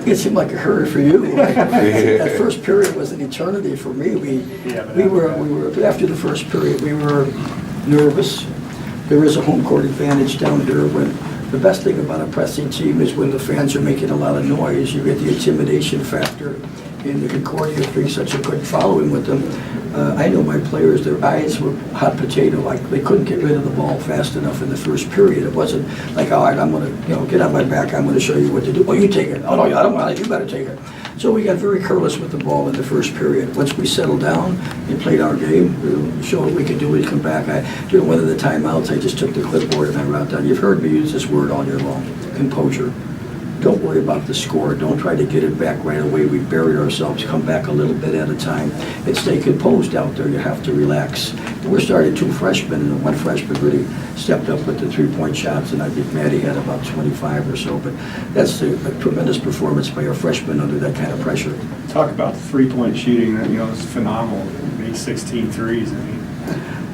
It seemed like a hurry for you. That first period was an eternity for me. We were after the first period, we were nervous. There is a home court advantage down there. When the best thing about a pressing team is when the fans are making a lot of noise, you get the intimidation factor. And the Concordia brings such a good following with them. I know my players, their eyes were hot potato, like they couldn't get rid of the ball fast enough in the first period. It wasn't like, all right, I'm going to get on my back, I'm going to show you what to do. Oh, you take it. Oh, no, I don't want it, you got to take it. So we got very careless with the ball in the first period. Once we settled down and played our game, we showed what we could do, we'd come back. During one of the timeouts, I just took the clipboard and I wrote down, you've heard me use this word all year long, composure. Don't worry about the score. Don't try to get it back right away. We buried ourselves. Come back a little bit at a time and stay composed out there. You have to relax. We're starting 2 freshmen, and one freshman really stepped up with the 3-point shots, and I think Maddie had about 25 or so. But that's a tremendous performance by a freshman under that kind of pressure. Talk about the 3-point shooting. It's phenomenal. Made 16 threes. I mean,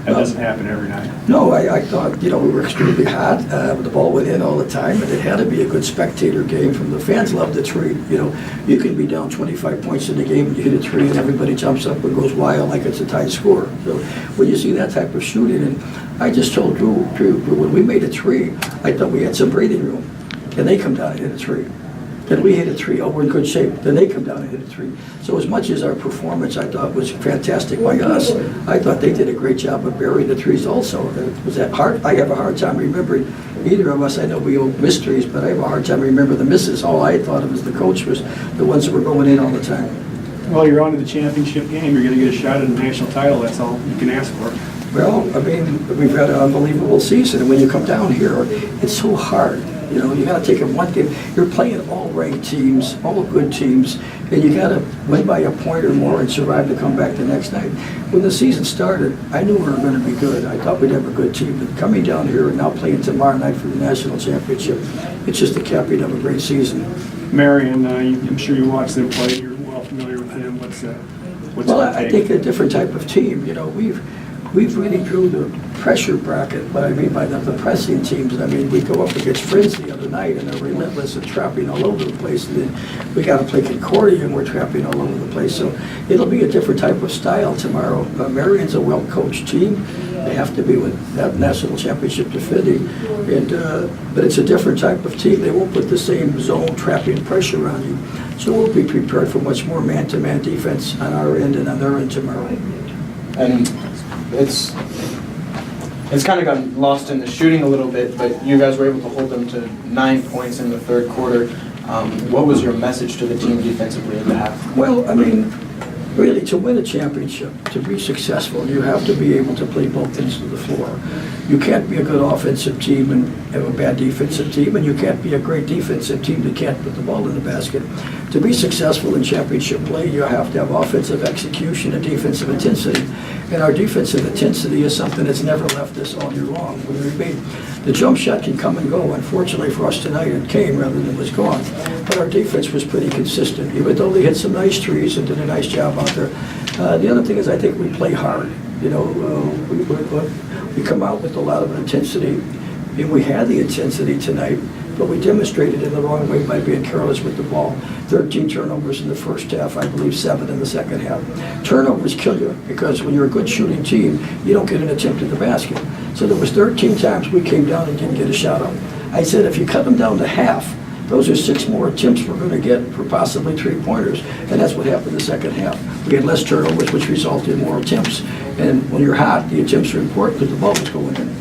that doesn't happen every night. No, I thought, we were extremely hot. The ball went in all the time, and it had to be a good spectator game. From the fans love the tree. You can be down 25 points in the game and you hit a tree and everybody jumps up and goes wild like it's a tied score. So when you see that type of shooting, and I just told Drew, when we made a tree, I thought we had some breathing room. And they come down and hit a tree. Then we hit a tree, oh, we're in good shape. Then they come down and hit a tree. So as much as our performance I thought was fantastic by us, I thought they did a great job of burying the trees also. Was that hard? I have a hard time remembering either of us. I know we owe mysteries, but I have a hard time remembering the misses. All I thought of as the coach was the ones that were going in all the time. Well, you're on to the championship game. You're going to get a shot at a national title. That's all you can ask for. Well, I mean, we've had an unbelievable season, and when you come down here, it's so hard. You got to take it one game. You're playing all ranked teams, all good teams, and you got to win by a point or more and survive to come back the next night. When the season started, I knew we were going to be good. I thought we'd have a good team, but coming down here and now playing tomorrow night for the national championship, it's just the capping of a great season. Marion, I'm sure you watch them play. You're well familiar with him. What's well, I think a different type of team. We've really drew the pressure bracket. What I mean by that, the pressing teams. I mean, we go up against Friends the other night, and they're relentless and trapping all over the place. And then we got to play Concordia, and we're trapping all over the place. So it'll be a different type of style tomorrow. Marion's a well-coached team. They have to be with that national championship defending, but it's a different type of team. They won't put the same zone trapping pressure on you. So we'll be prepared for much more man-to-man defense on our end and on their end tomorrow. And it's kind of gotten lost in the shooting a little bit, but you guys were able to hold them to 9 points in the third quarter. What was your message to the team defensively at the half? Well, I mean, really, to win a championship, to be successful, you have to be able to play both ends of the floor. You can't be a good offensive team and have a bad defensive team, and you can't be a great defensive team that can't put the ball in the basket. To be successful in championship play, you have to have offensive execution and defensive intensity. And our defensive intensity is something that's never left us all year long. The jump shot can come and go. Unfortunately for us tonight, it came rather than it was gone. But our defense was pretty consistent, even though they hit some nice trees and did a nice job out there. The other thing is I think we play hard. We come out with a lot of intensity, and we had the intensity tonight, but we demonstrated it in the wrong way by being careless with the ball. 13 turnovers in the first half, I believe 7 in the second half. Turnovers kill you, because when you're a good shooting team, you don't get an attempt at the basket. So there was 13 times we came down and didn't get a shot up. I said, if you cut them down to half, those are 6 more attempts we're going to get for possibly 3-pointers, and that's what happened in the second half. We had less turnovers, which resulted in more attempts. And when you're hot, the attempts are important because the ball was going in.